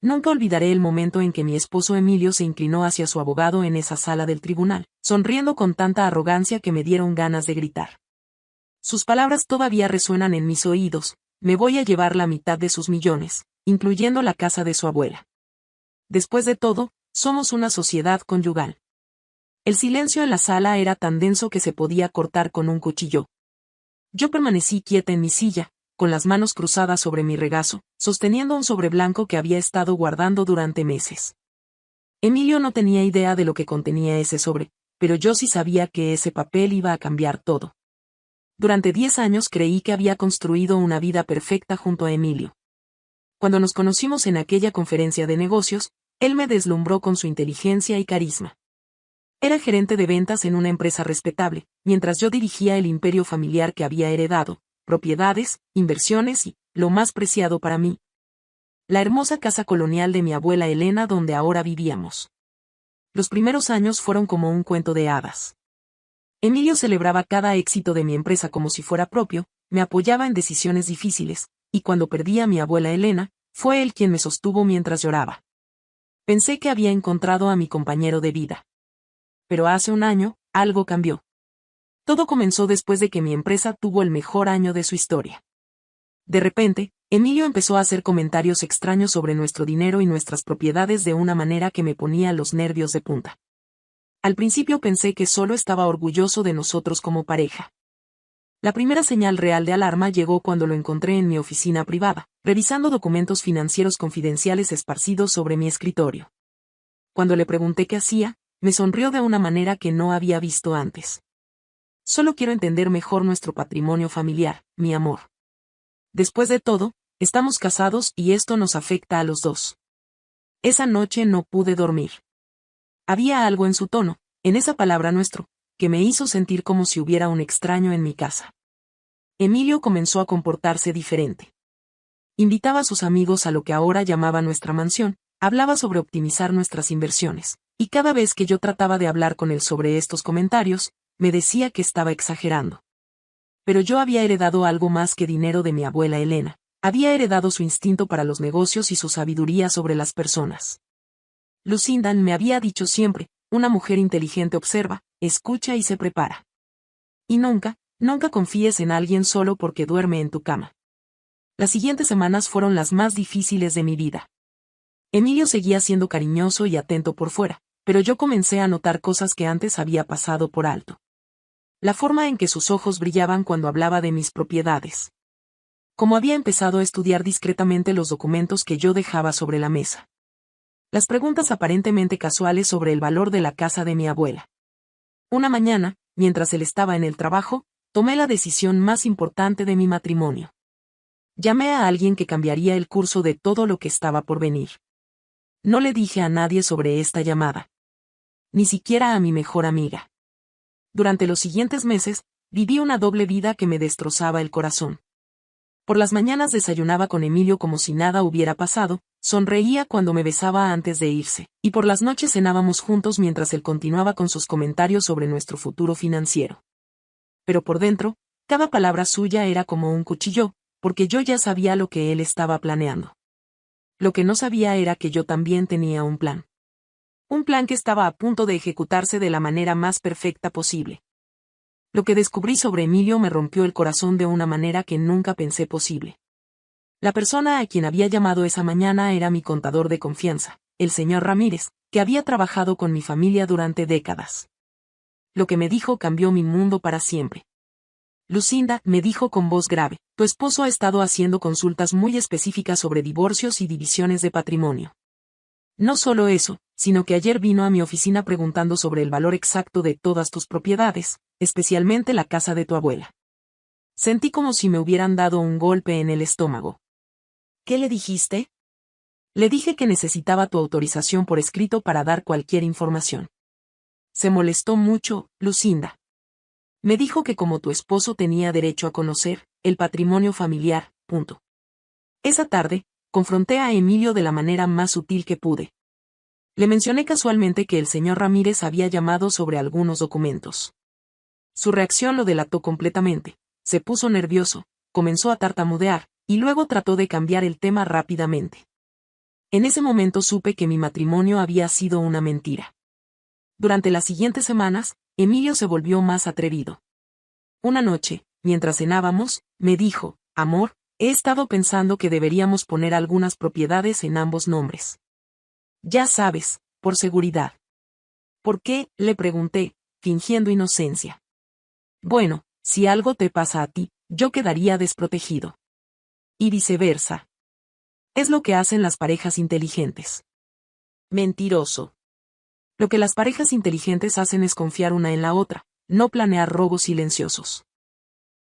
Nunca olvidaré el momento en que mi esposo Emilio se inclinó hacia su abogado en esa sala del tribunal, sonriendo con tanta arrogancia que me dieron ganas de gritar. Sus palabras todavía resuenan en mis oídos: me voy a llevar la mitad de sus millones, incluyendo la casa de su abuela. Después de todo, somos una sociedad conyugal. El silencio en la sala era tan denso que se podía cortar con un cuchillo. Yo permanecí quieta en mi silla, con las manos cruzadas sobre mi regazo, sosteniendo un sobre blanco que había estado guardando durante meses. Emilio no tenía idea de lo que contenía ese sobre, pero yo sí sabía que ese papel iba a cambiar todo. Durante 10 años creí que había construido una vida perfecta junto a Emilio. Cuando nos conocimos en aquella conferencia de negocios, él me deslumbró con su inteligencia y carisma. Era gerente de ventas en una empresa respetable, mientras yo dirigía el imperio familiar que había heredado, propiedades, inversiones y, lo más preciado para mí, la hermosa casa colonial de mi abuela Elena donde ahora vivíamos. Los primeros años fueron como un cuento de hadas. Emilio celebraba cada éxito de mi empresa como si fuera propio, me apoyaba en decisiones difíciles, y cuando perdí a mi abuela Elena, fue él quien me sostuvo mientras lloraba. Pensé que había encontrado a mi compañero de vida. Pero hace un año, algo cambió. Todo comenzó después de que mi empresa tuvo el mejor año de su historia. De repente, Emilio empezó a hacer comentarios extraños sobre nuestro dinero y nuestras propiedades de una manera que me ponía los nervios de punta. Al principio pensé que solo estaba orgulloso de nosotros como pareja. La primera señal real de alarma llegó cuando lo encontré en mi oficina privada, revisando documentos financieros confidenciales esparcidos sobre mi escritorio. Cuando le pregunté qué hacía, me sonrió de una manera que no había visto antes. Solo quiero entender mejor nuestro patrimonio familiar, mi amor. Después de todo, estamos casados y esto nos afecta a los dos. Esa noche no pude dormir. Había algo en su tono, en esa palabra nuestro, que me hizo sentir como si hubiera un extraño en mi casa. Emilio comenzó a comportarse diferente. Invitaba a sus amigos a lo que ahora llamaba nuestra mansión, hablaba sobre optimizar nuestras inversiones, y cada vez que yo trataba de hablar con él sobre estos comentarios, me decía que estaba exagerando. Pero yo había heredado algo más que dinero de mi abuela Elena, había heredado su instinto para los negocios y su sabiduría sobre las personas. Lucinda me había dicho siempre: una mujer inteligente observa, escucha y se prepara. Y nunca confíes en alguien solo porque duerme en tu cama. Las siguientes semanas fueron las más difíciles de mi vida. Emilio seguía siendo cariñoso y atento por fuera, pero yo comencé a notar cosas que antes había pasado por alto. La forma en que sus ojos brillaban cuando hablaba de mis propiedades. Como había empezado a estudiar discretamente los documentos que yo dejaba sobre la mesa. Las preguntas aparentemente casuales sobre el valor de la casa de mi abuela. Una mañana, mientras él estaba en el trabajo, tomé la decisión más importante de mi matrimonio. Llamé a alguien que cambiaría el curso de todo lo que estaba por venir. No le dije a nadie sobre esta llamada. Ni siquiera a mi mejor amiga. Durante los siguientes meses, viví una doble vida que me destrozaba el corazón. Por las mañanas desayunaba con Emilio como si nada hubiera pasado, sonreía cuando me besaba antes de irse, y por las noches cenábamos juntos mientras él continuaba con sus comentarios sobre nuestro futuro financiero. Pero por dentro, cada palabra suya era como un cuchillo, porque yo ya sabía lo que él estaba planeando. Lo que no sabía era que yo también tenía un plan. Un plan que estaba a punto de ejecutarse de la manera más perfecta posible. Lo que descubrí sobre Emilio me rompió el corazón de una manera que nunca pensé posible. La persona a quien había llamado esa mañana era mi contador de confianza, el señor Ramírez, que había trabajado con mi familia durante décadas. Lo que me dijo cambió mi mundo para siempre. Lucinda, me dijo con voz grave, tu esposo ha estado haciendo consultas muy específicas sobre divorcios y divisiones de patrimonio. No solo eso, sino que ayer vino a mi oficina preguntando sobre el valor exacto de todas tus propiedades, especialmente la casa de tu abuela. Sentí como si me hubieran dado un golpe en el estómago. ¿Qué le dijiste? Le dije que necesitaba tu autorización por escrito para dar cualquier información. Se molestó mucho, Lucinda. Me dijo que como tu esposo tenía derecho a conocer el patrimonio familiar, punto. Esa tarde, confronté a Emilio de la manera más sutil que pude. Le mencioné casualmente que el señor Ramírez había llamado sobre algunos documentos. Su reacción lo delató completamente. Se puso nervioso, comenzó a tartamudear, y luego trató de cambiar el tema rápidamente. En ese momento supe que mi matrimonio había sido una mentira. Durante las siguientes semanas, Emilio se volvió más atrevido. Una noche, mientras cenábamos, me dijo: amor, he estado pensando que deberíamos poner algunas propiedades en ambos nombres. Ya sabes, por seguridad. ¿Por qué?, le pregunté, fingiendo inocencia. Bueno, si algo te pasa a ti, yo quedaría desprotegido. Y viceversa. Es lo que hacen las parejas inteligentes. Mentiroso. Lo que las parejas inteligentes hacen es confiar una en la otra, no planear robos silenciosos.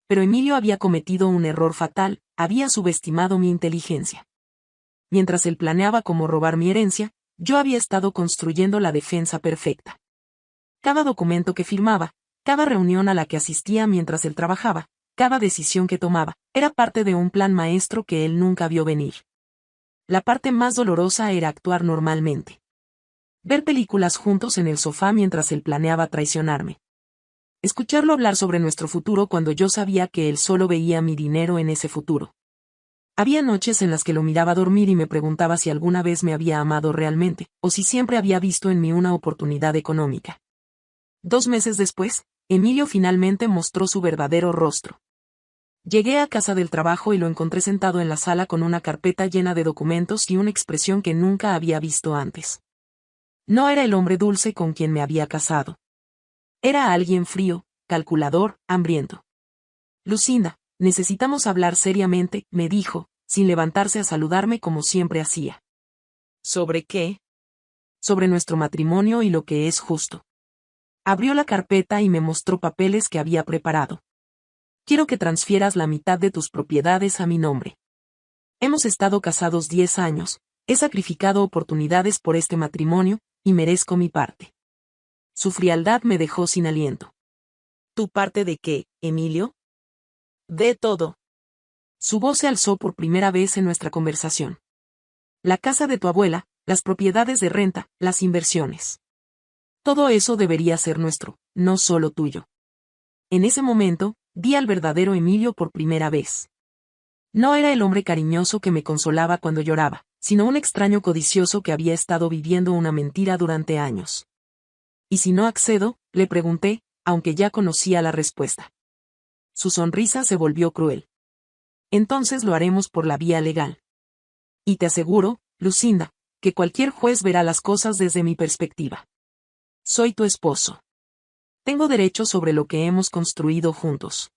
Pero Emilio había cometido un error fatal, había subestimado mi inteligencia. Mientras él planeaba cómo robar mi herencia, yo había estado construyendo la defensa perfecta. Cada documento que firmaba, cada reunión a la que asistía mientras él trabajaba, cada decisión que tomaba, era parte de un plan maestro que él nunca vio venir. La parte más dolorosa era actuar normalmente. Ver películas juntos en el sofá mientras él planeaba traicionarme. Escucharlo hablar sobre nuestro futuro cuando yo sabía que él solo veía mi dinero en ese futuro. Había noches en las que lo miraba dormir y me preguntaba si alguna vez me había amado realmente, o si siempre había visto en mí una oportunidad económica. 2 meses después, Emilio finalmente mostró su verdadero rostro. Llegué a casa del trabajo y lo encontré sentado en la sala con una carpeta llena de documentos y una expresión que nunca había visto antes. No era el hombre dulce con quien me había casado. Era alguien frío, calculador, hambriento. Lucinda, necesitamos hablar seriamente, me dijo, sin levantarse a saludarme como siempre hacía. ¿Sobre qué? Sobre nuestro matrimonio y lo que es justo. Abrió la carpeta y me mostró papeles que había preparado. Quiero que transfieras la mitad de tus propiedades a mi nombre. Hemos estado casados 10 años, he sacrificado oportunidades por este matrimonio, y merezco mi parte. Su frialdad me dejó sin aliento. ¿Tu parte de qué, Emilio? De todo. Su voz se alzó por primera vez en nuestra conversación. La casa de tu abuela, las propiedades de renta, las inversiones. Todo eso debería ser nuestro, no solo tuyo. En ese momento, vi al verdadero Emilio por primera vez. No era el hombre cariñoso que me consolaba cuando lloraba, sino un extraño codicioso que había estado viviendo una mentira durante años. ¿Y si no accedo?, le pregunté, aunque ya conocía la respuesta. Su sonrisa se volvió cruel. Entonces lo haremos por la vía legal. Y te aseguro, Lucinda, que cualquier juez verá las cosas desde mi perspectiva. Soy tu esposo. Tengo derecho sobre lo que hemos construido juntos.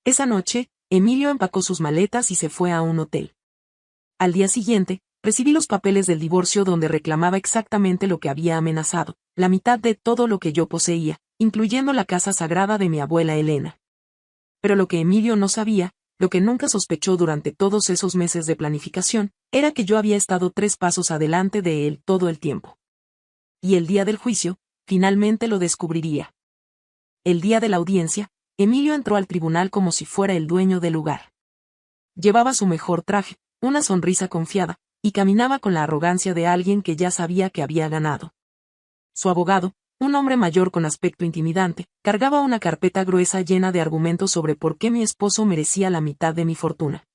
Esa noche, Emilio empacó sus maletas y se fue a un hotel. Al día siguiente, recibí los papeles del divorcio donde reclamaba exactamente lo que había amenazado, la mitad de todo lo que yo poseía, incluyendo la casa sagrada de mi abuela Elena. Pero lo que Emilio no sabía, lo que nunca sospechó durante todos esos meses de planificación, era que yo había estado 3 pasos adelante de él todo el tiempo. Y el día del juicio, finalmente lo descubriría. El día de la audiencia, Emilio entró al tribunal como si fuera el dueño del lugar. Llevaba su mejor traje, una sonrisa confiada, y caminaba con la arrogancia de alguien que ya sabía que había ganado. Su abogado, un hombre mayor con aspecto intimidante, cargaba una carpeta gruesa llena de argumentos sobre por qué mi esposo merecía la mitad de mi fortuna.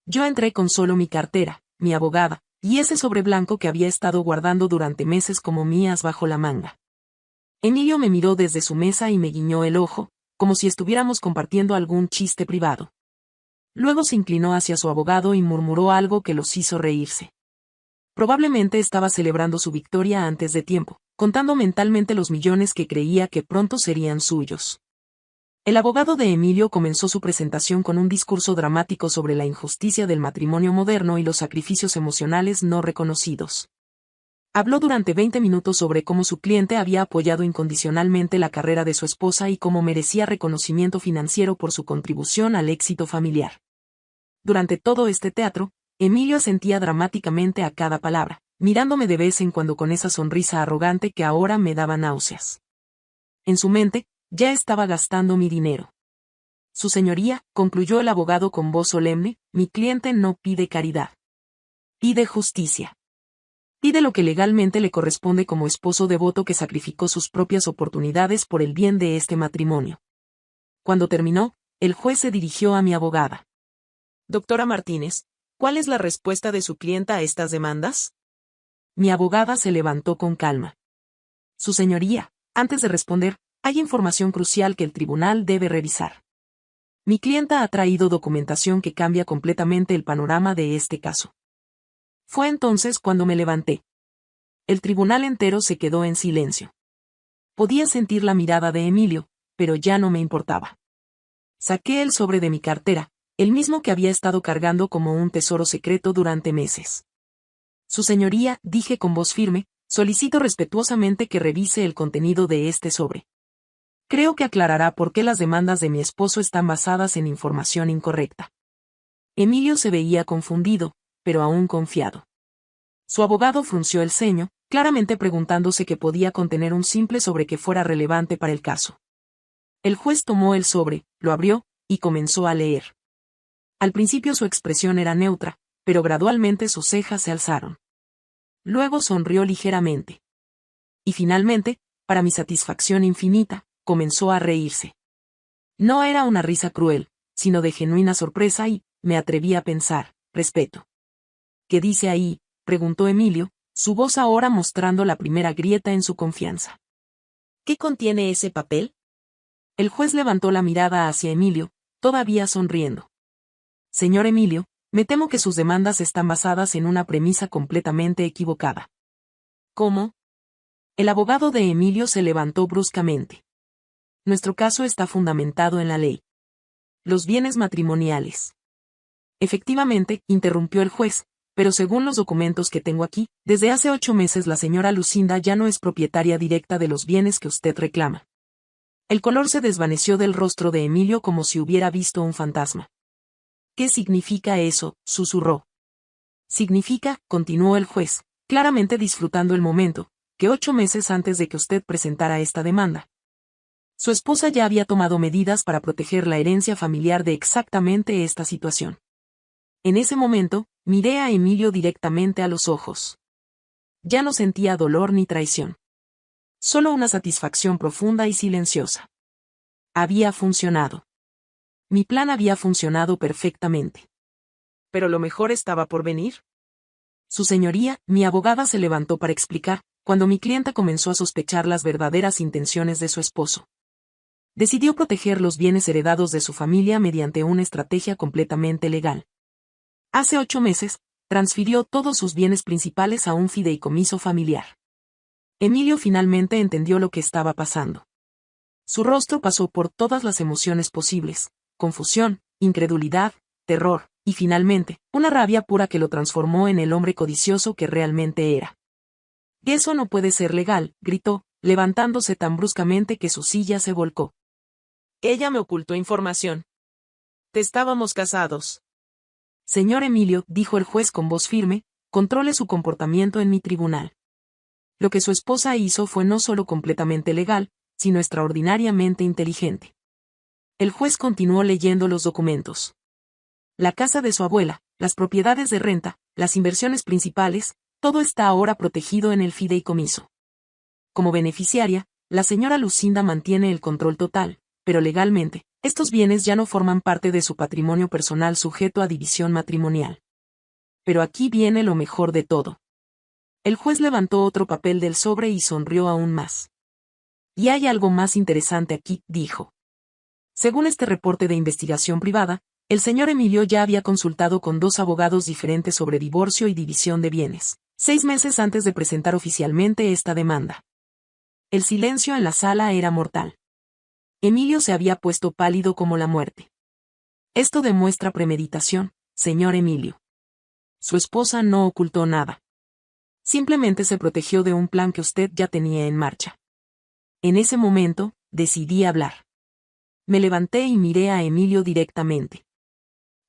Yo entré con solo mi cartera, mi abogada, y ese sobre blanco que había estado guardando durante meses como mías bajo la manga. Emilio me miró desde su mesa y me guiñó el ojo, como si estuviéramos compartiendo algún chiste privado. Luego se inclinó hacia su abogado y murmuró algo que los hizo reírse. Probablemente estaba celebrando su victoria antes de tiempo, contando mentalmente los millones que creía que pronto serían suyos. El abogado de Emilio comenzó su presentación con un discurso dramático sobre la injusticia del matrimonio moderno y los sacrificios emocionales no reconocidos. Habló durante 20 minutos sobre cómo su cliente había apoyado incondicionalmente la carrera de su esposa y cómo merecía reconocimiento financiero por su contribución al éxito familiar. Durante todo este teatro, Emilio asentía dramáticamente a cada palabra, mirándome de vez en cuando con esa sonrisa arrogante que ahora me daba náuseas. En su mente, ya estaba gastando mi dinero. Su señoría, concluyó el abogado con voz solemne, mi cliente no pide caridad. Pide justicia. Pide lo que legalmente le corresponde como esposo devoto que sacrificó sus propias oportunidades por el bien de este matrimonio. Cuando terminó, el juez se dirigió a mi abogada. Doctora Martínez, ¿Cuál es la respuesta de su clienta a estas demandas? Mi abogada se levantó con calma. Su señoría, antes de responder, hay información crucial que el tribunal debe revisar. Mi clienta ha traído documentación que cambia completamente el panorama de este caso. Fue entonces cuando me levanté. El tribunal entero se quedó en silencio. Podía sentir la mirada de Emilio, pero ya no me importaba. Saqué el sobre de mi cartera, el mismo que había estado cargando como un tesoro secreto durante meses. Su señoría, dije con voz firme, solicito respetuosamente que revise el contenido de este sobre. Creo que aclarará por qué las demandas de mi esposo están basadas en información incorrecta. Emilio se veía confundido, pero aún confiado. Su abogado frunció el ceño, claramente preguntándose qué podía contener un simple sobre que fuera relevante para el caso. El juez tomó el sobre, lo abrió, y comenzó a leer. Al principio su expresión era neutra, pero gradualmente sus cejas se alzaron. Luego sonrió ligeramente. Y finalmente, para mi satisfacción infinita, comenzó a reírse. No era una risa cruel, sino de genuina sorpresa y, me atreví a pensar, respeto. ¿Qué dice ahí?, preguntó Emilio, su voz ahora mostrando la primera grieta en su confianza. ¿Qué contiene ese papel? El juez levantó la mirada hacia Emilio, todavía sonriendo. Señor Emilio, me temo que sus demandas están basadas en una premisa completamente equivocada. ¿Cómo? El abogado de Emilio se levantó bruscamente. Nuestro caso está fundamentado en la ley. Los bienes matrimoniales. Efectivamente, interrumpió el juez, pero según los documentos que tengo aquí, desde hace 8 meses la señora Lucinda ya no es propietaria directa de los bienes que usted reclama. El color se desvaneció del rostro de Emilio como si hubiera visto un fantasma. ¿Qué significa eso?, susurró. Significa, continuó el juez, claramente disfrutando el momento, que 8 meses antes de que usted presentara esta demanda, su esposa ya había tomado medidas para proteger la herencia familiar de exactamente esta situación. En ese momento, miré a Emilio directamente a los ojos. Ya no sentía dolor ni traición. Solo una satisfacción profunda y silenciosa. Había funcionado. Mi plan había funcionado perfectamente. ¿Pero lo mejor estaba por venir? Su señoría, mi abogada se levantó para explicar, cuando mi clienta comenzó a sospechar las verdaderas intenciones de su esposo. Decidió proteger los bienes heredados de su familia mediante una estrategia completamente legal. Hace 8 meses, transfirió todos sus bienes principales a un fideicomiso familiar. Emilio finalmente entendió lo que estaba pasando. Su rostro pasó por todas las emociones posibles: confusión, incredulidad, terror, y finalmente, una rabia pura que lo transformó en el hombre codicioso que realmente era. «Eso no puede ser legal», gritó, levantándose tan bruscamente que su silla se volcó. Ella me ocultó información. Estábamos casados. Señor Emilio, dijo el juez con voz firme, controle su comportamiento en mi tribunal. Lo que su esposa hizo fue no solo completamente legal, sino extraordinariamente inteligente. El juez continuó leyendo los documentos. La casa de su abuela, las propiedades de renta, las inversiones principales, todo está ahora protegido en el fideicomiso. Como beneficiaria, la señora Lucinda mantiene el control total, pero legalmente, estos bienes ya no forman parte de su patrimonio personal sujeto a división matrimonial. Pero aquí viene lo mejor de todo. El juez levantó otro papel del sobre y sonrió aún más. Y hay algo más interesante aquí, dijo. Según este reporte de investigación privada, el señor Emilio ya había consultado con 2 abogados diferentes sobre divorcio y división de bienes, 6 meses antes de presentar oficialmente esta demanda. El silencio en la sala era mortal. Emilio se había puesto pálido como la muerte. Esto demuestra premeditación, señor Emilio. Su esposa no ocultó nada. Simplemente se protegió de un plan que usted ya tenía en marcha. En ese momento, decidí hablar. Me levanté y miré a Emilio directamente.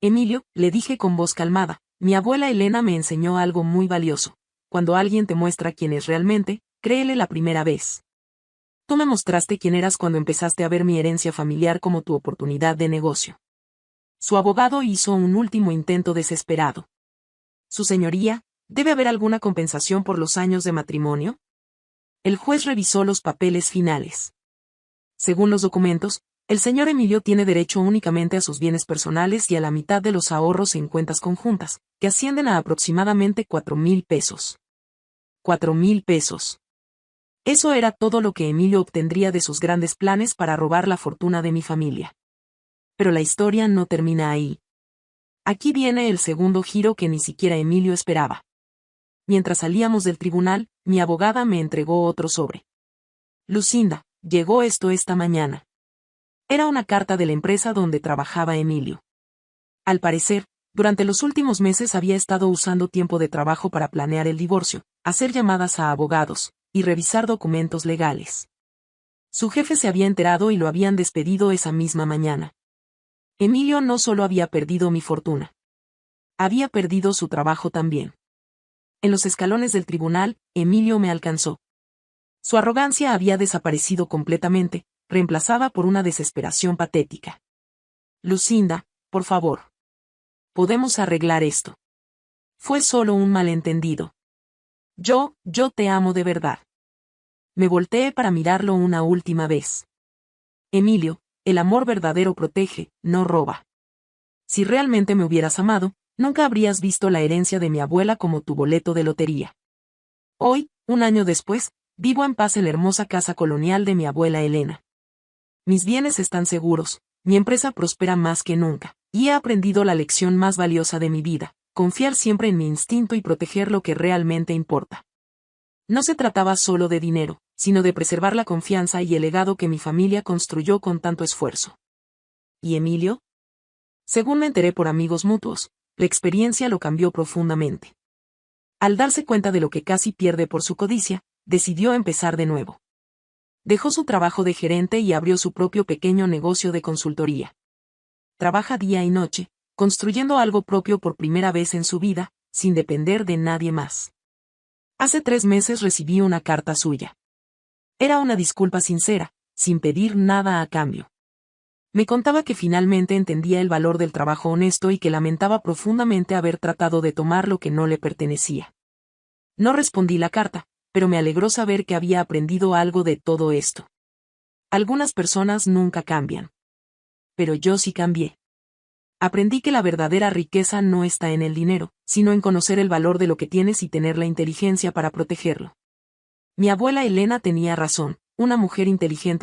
Emilio, le dije con voz calmada, mi abuela Elena me enseñó algo muy valioso. Cuando alguien te muestra quién es realmente, créele la primera vez. Tú me mostraste quién eras cuando empezaste a ver mi herencia familiar como tu oportunidad de negocio. Su abogado hizo un último intento desesperado. Su señoría, ¿debe haber alguna compensación por los años de matrimonio? El juez revisó los papeles finales. Según los documentos, El señor Emilio tiene derecho únicamente a sus bienes personales y a la mitad de los ahorros en cuentas conjuntas, que ascienden a aproximadamente 4,000 pesos. 4,000 pesos. Eso era todo lo que Emilio obtendría de sus grandes planes para robar la fortuna de mi familia. Pero la historia no termina ahí. Aquí viene el segundo giro que ni siquiera Emilio esperaba. Mientras salíamos del tribunal, mi abogada me entregó otro sobre. Lucinda, llegó esto esta mañana. Era una carta de la empresa donde trabajaba Emilio. Al parecer, durante los últimos meses había estado usando tiempo de trabajo para planear el divorcio, hacer llamadas a abogados, y revisar documentos legales. Su jefe se había enterado y lo habían despedido esa misma mañana. Emilio no solo había perdido mi fortuna. Había perdido su trabajo también. En los escalones del tribunal, Emilio me alcanzó. Su arrogancia había desaparecido completamente, reemplazada por una desesperación patética. Lucinda, por favor. Podemos arreglar esto. Fue solo un malentendido. Yo te amo de verdad. Me volteé para mirarlo una última vez. Emilio, el amor verdadero protege, no roba. Si realmente me hubieras amado, nunca habrías visto la herencia de mi abuela como tu boleto de lotería. Hoy, un año después, vivo en paz en la hermosa casa colonial de mi abuela Elena. Mis bienes están seguros, mi empresa prospera más que nunca, y he aprendido la lección más valiosa de mi vida, confiar siempre en mi instinto y proteger lo que realmente importa. No se trataba solo de dinero, sino de preservar la confianza y el legado que mi familia construyó con tanto esfuerzo. ¿Y Emilio? Según me enteré por amigos mutuos, la experiencia lo cambió profundamente. Al darse cuenta de lo que casi pierde por su codicia, decidió empezar de nuevo. Dejó su trabajo de gerente y abrió su propio pequeño negocio de consultoría. Trabaja día y noche, construyendo algo propio por primera vez en su vida, sin depender de nadie más. Hace 3 meses recibí una carta suya. Era una disculpa sincera, sin pedir nada a cambio. Me contaba que finalmente entendía el valor del trabajo honesto y que lamentaba profundamente haber tratado de tomar lo que no le pertenecía. No respondí la carta, pero me alegró saber que había aprendido algo de todo esto. Algunas personas nunca cambian. Pero yo sí cambié. Aprendí que la verdadera riqueza no está en el dinero, sino en conocer el valor de lo que tienes y tener la inteligencia para protegerlo. Mi abuela Elena tenía razón, una mujer inteligente